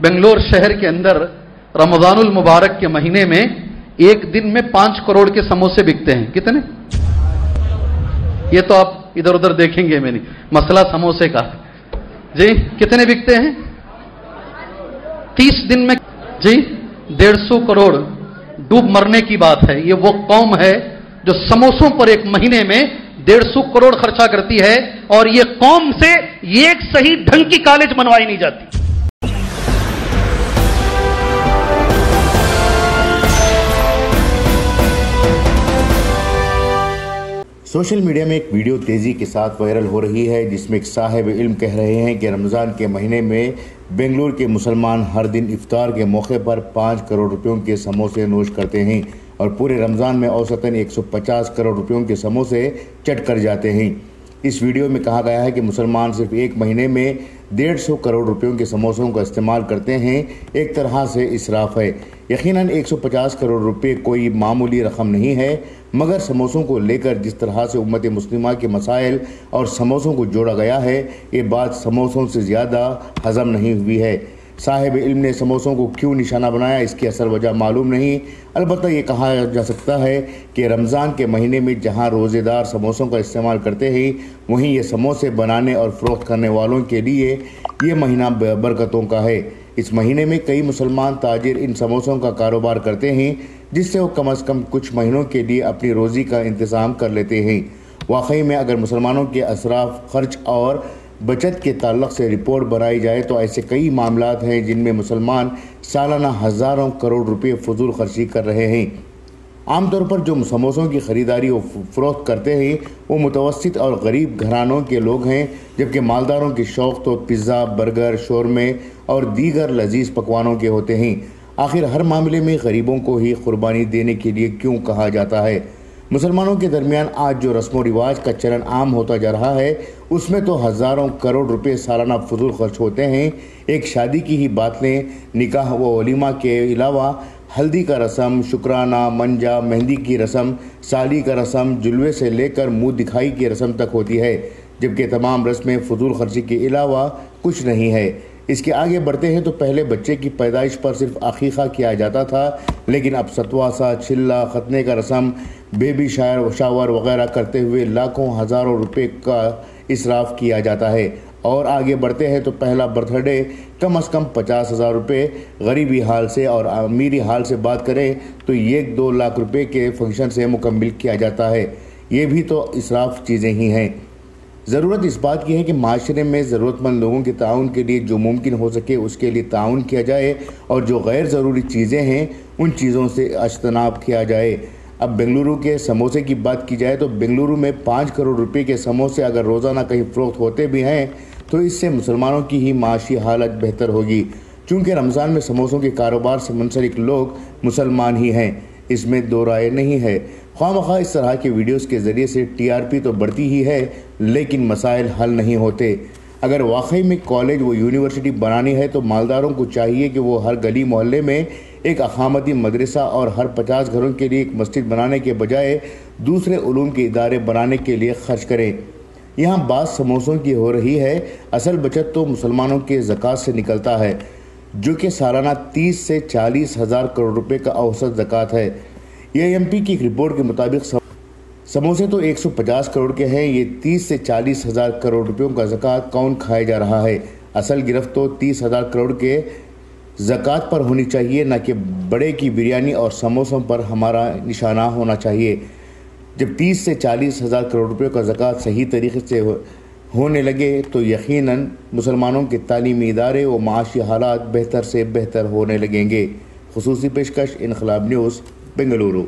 बेंगलोर शहर के अंदर रमजानुल मुबारक के महीने में एक दिन में 5 करोड़ के समोसे बिकते हैं। कितने? ये तो आप इधर उधर देखेंगे मैं नहीं, मसला समोसे का जी। कितने बिकते हैं? 30 दिन में जी 150 करोड़। डूब मरने की बात है। ये वो कौम है जो समोसों पर एक महीने में 150 करोड़ खर्चा करती है, और ये कौम से एक सही ढंग की कॉलेज बनवाई नहीं जाती। सोशल मीडिया में एक वीडियो तेज़ी के साथ वायरल हो रही है, जिसमें एक साहिब इल्म कह रहे हैं कि रमज़ान के महीने में बेंगलुरु के मुसलमान हर दिन इफ्तार के मौके पर 5 करोड़ रुपयों के समोसे नोश करते हैं और पूरे रमज़ान में औसतन 150 करोड़ रुपयों के समोसे चट कर जाते हैं। इस वीडियो में कहा गया है कि मुसलमान सिर्फ एक महीने में 150 करोड़ रुपयों के समोसों का इस्तेमाल करते हैं। एक तरह से इसराफ है। यकीनन 150 करोड़ रुपए कोई मामूली रकम नहीं है, मगर समोसों को लेकर जिस तरह से उम्मत मुस्लिमा के मसाइल और समोसों को जोड़ा गया है, ये बात समोसों से ज़्यादा हज़म नहीं हुई है। साहिब इल्म ने समोसों को क्यों निशाना बनाया, इसकी असल वजह मालूम नहीं। अलबत्ता ये कहा जा सकता है कि रमज़ान के महीने में जहां रोज़ेदार समोसों का इस्तेमाल करते हैं, वहीं ये समोसे बनाने और फ़रोख्त करने वालों के लिए ये महीना बरकतों का है। इस महीने में कई मुसलमान ताजिर इन समोसों का कारोबार करते हैं, जिससे वो कम अज़ कम कुछ महीनों के लिए अपनी रोज़ी का इंतज़ाम कर लेते हैं। वाकई में अगर मुसलमानों के असराफ, खर्च और बचत के ताल्लुक़ से रिपोर्ट बनाई जाए तो ऐसे कई मामलात हैं जिनमें मुसलमान सालाना हज़ारों करोड़ रुपए फजूल खर्ची कर रहे हैं। आमतौर पर जो समोसों की ख़रीदारी और फ़रोख्त करते हैं वो मुतवस्सित और गरीब घरानों के लोग हैं, जबकि मालदारों के शौक़ तो पिज़्ज़ा, बर्गर, शोरमे और दीगर लजीज़ पकवानों के होते हैं। आखिर हर मामले में गरीबों को ही कुर्बानी देने के लिए क्यों कहा जाता है? मुसलमानों के दरमियान आज जो रस्म व रिवाज का चलन आम होता जा रहा है, उसमें तो हज़ारों करोड़ रुपए सालाना फजूल खर्च होते हैं। एक शादी की ही बात लें, निकाह व वलीमा के अलावा हल्दी का रस्म, शुक्राना, मंजा, मेहंदी की रस्म, साली का रस्म, जुलवे से लेकर मुँह दिखाई की रस्म तक होती है, जबकि तमाम रस्में फजूल खर्ची के अलावा कुछ नहीं है। इसके आगे बढ़ते हैं तो पहले बच्चे की पैदाइश पर सिर्फ अकीक़ा किया जाता था, लेकिन अब सतवासा, छिल्ला, खतने का रस्म, बेबी शावर वगैरह करते हुए लाखों हज़ारों रुपए का इसराफ किया जाता है। और आगे बढ़ते हैं तो पहला बर्थडे कम अज़ कम 50,000 रुपये गरीबी हाल से और अमीरी हाल से बात करें तो 1-2 लाख रुपए के फंक्शन से मुकम्मिल किया जाता है। ये भी तो इसराफ चीज़ें ही हैं। ज़रूरत इस बात की है कि माशरे में ज़रूरतमंद लोगों के ताउन के लिए जो मुमकिन हो सके उसके लिए ताउन किया जाए, और जो गैर ज़रूरी चीज़ें हैं उन चीज़ों से अज्तनाब किया जाए। अब बेंगलुरु के समोसे की बात की जाए तो बेंगलुरु में 5 करोड़ रुपए के समोसे अगर रोज़ाना कहीं फ़रोख्त होते भी हैं तो इससे मुसलमानों की ही माशी हालत बेहतर होगी। चूँकि रमज़ान में समोसों के कारोबार से मुंसलिक लोग मुसलमान ही हैं, इसमें दो राय नहीं है। ख्वामख्वाह इस तरह के वीडियोस के ज़रिए से TRP तो बढ़ती ही है, लेकिन मसाइल हल नहीं होते। अगर वाकई में कॉलेज व यूनिवर्सिटी बनानी है तो मालदारों को चाहिए कि वो हर गली मोहल्ले में एक अखामती मदरसा और हर 50 घरों के लिए एक मस्जिद बनाने के बजाय दूसरे उलूम के इदारे बनाने के लिए खर्च करें। यहाँ बात समोसों की हो रही है, असल बचत तो मुसलमानों के ज़कात से निकलता है, जो कि सालाना 30 से 40 हज़ार करोड़ रुपए का औसत ज़कात है। AMP की एक रिपोर्ट के मुताबिक समोसे तो 150 करोड़ के हैं, ये 30 से 40 हज़ार करोड़ रुपयों का ज़कात कौन खाया जा रहा है? असल गिरफ्त तो 30 हज़ार करोड़ के ज़कात पर होनी चाहिए, न कि बड़े की बिरयानी और समोसों पर हमारा निशाना होना चाहिए। जब 30 से 40 हज़ार करोड़ रुपये का ज़कात सही तरीके से होने लगे तो यकीनन मुसलमानों के तालीमी इदारे व माशी हालात बेहतर से बेहतर होने लगेंगे। खुसूसी पेशकश इनकलाब न्यूज़, बेंगलुरु।